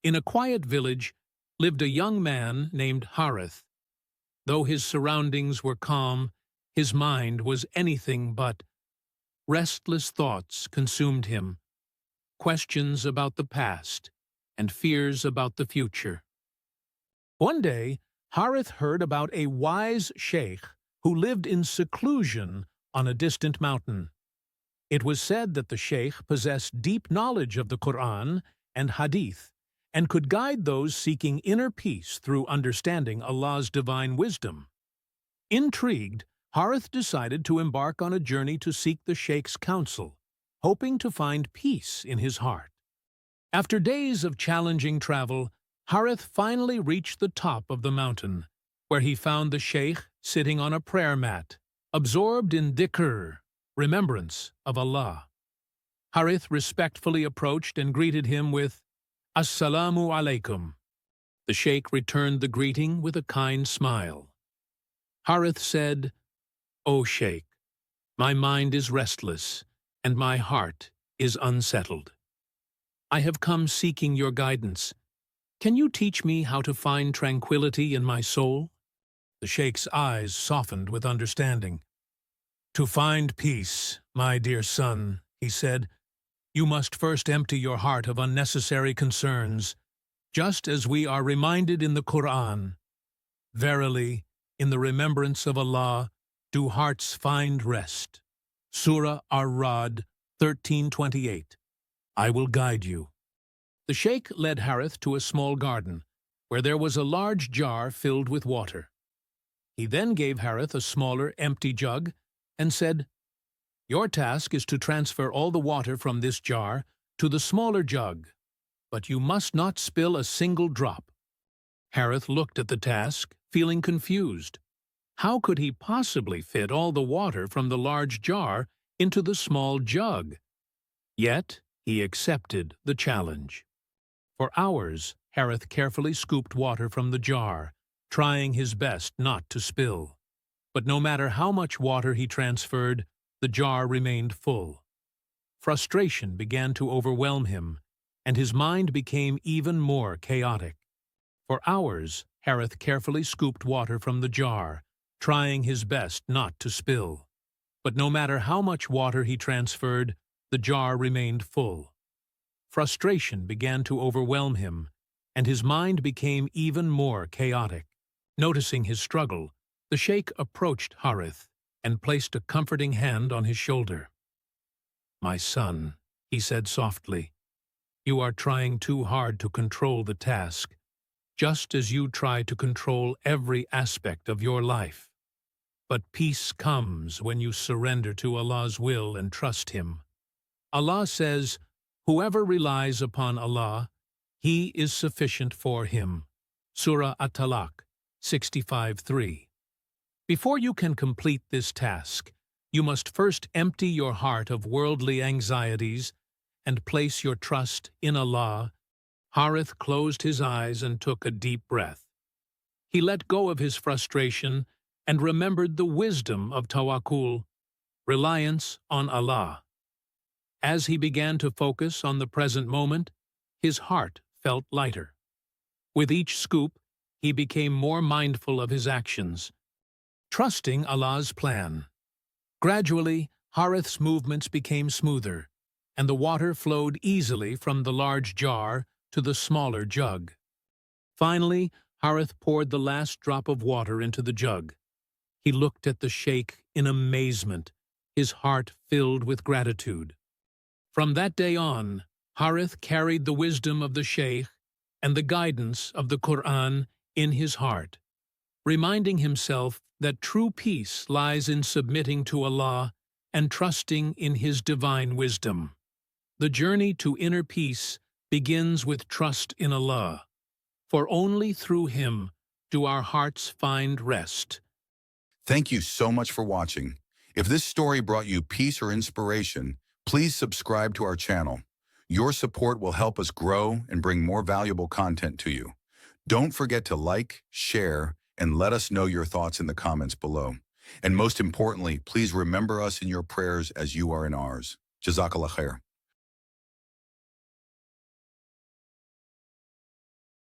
In a quiet village lived a young man named Harith. Though his surroundings were calm, his mind was anything but. Restless thoughts consumed him, questions about the past, and fears about the future. One day, Harith heard about a wise sheikh who lived in seclusion on a distant mountain. It was said that the sheikh possessed deep knowledge of the Quran and Hadith, and could guide those seeking inner peace through understanding Allah's divine wisdom. Intrigued, Harith decided to embark on a journey to seek the sheikh's counsel, hoping to find peace in his heart. After days of challenging travel, Harith finally reached the top of the mountain, where he found the sheikh sitting on a prayer mat, absorbed in dhikr, remembrance of Allah. Harith respectfully approached and greeted him with, "Assalamu alaikum." The sheikh returned the greeting with a kind smile. Harith said, "O Sheikh, my mind is restless, and my heart is unsettled. I have come seeking your guidance. Can you teach me how to find tranquility in my soul?" The sheikh's eyes softened with understanding. "To find peace, my dear son," he said, "you must first empty your heart of unnecessary concerns, just as we are reminded in the Quran. Verily, in the remembrance of Allah, do hearts find rest. Surah Ar-Ra'd 13:28. I will guide you." The sheikh led Harith to a small garden, where there was a large jar filled with water. He then gave Harith a smaller, empty jug and said, "Your task is to transfer all the water from this jar to the smaller jug, but you must not spill a single drop." Harith looked at the task, feeling confused. How could he possibly fit all the water from the large jar into the small jug? Yet he accepted the challenge. For hours, Harith carefully scooped water from the jar, trying his best not to spill. But no matter how much water he transferred, the jar remained full. Frustration began to overwhelm him, and his mind became even more chaotic. For hours, Harith carefully scooped water from the jar, trying his best not to spill. But no matter how much water he transferred, the jar remained full. Frustration began to overwhelm him, and his mind became even more chaotic. Noticing his struggle, the sheikh approached Harith and placed a comforting hand on his shoulder. "My son," he said softly, "you are trying too hard to control the task, just as you try to control every aspect of your life. But peace comes when you surrender to Allah's will and trust Him. Allah says, 'Whoever relies upon Allah, He is sufficient for him.' Surah At-Talaq 65:3. Before you can complete this task, you must first empty your heart of worldly anxieties and place your trust in Allah." Harith closed his eyes and took a deep breath. He let go of his frustration and remembered the wisdom of tawakkul, reliance on Allah. As he began to focus on the present moment, his heart felt lighter. With each scoop, he became more mindful of his actions, trusting Allah's plan. Gradually, Harith's movements became smoother, and the water flowed easily from the large jar to the smaller jug. Finally, Harith poured the last drop of water into the jug. He looked at the sheikh in amazement, his heart filled with gratitude. From that day on, Harith carried the wisdom of the sheikh and the guidance of the Quran in his heart, reminding himself that true peace lies in submitting to Allah and trusting in His divine wisdom. The journey to inner peace begins with trust in Allah, for only through Him do our hearts find rest. Thank you so much for watching. If this story brought you peace or inspiration, please subscribe to our channel. Your support will help us grow and bring more valuable content to you. Don't forget to like, share, and let us know your thoughts in the comments below. And most importantly, please remember us in your prayers as you are in ours. Jazakallah khair.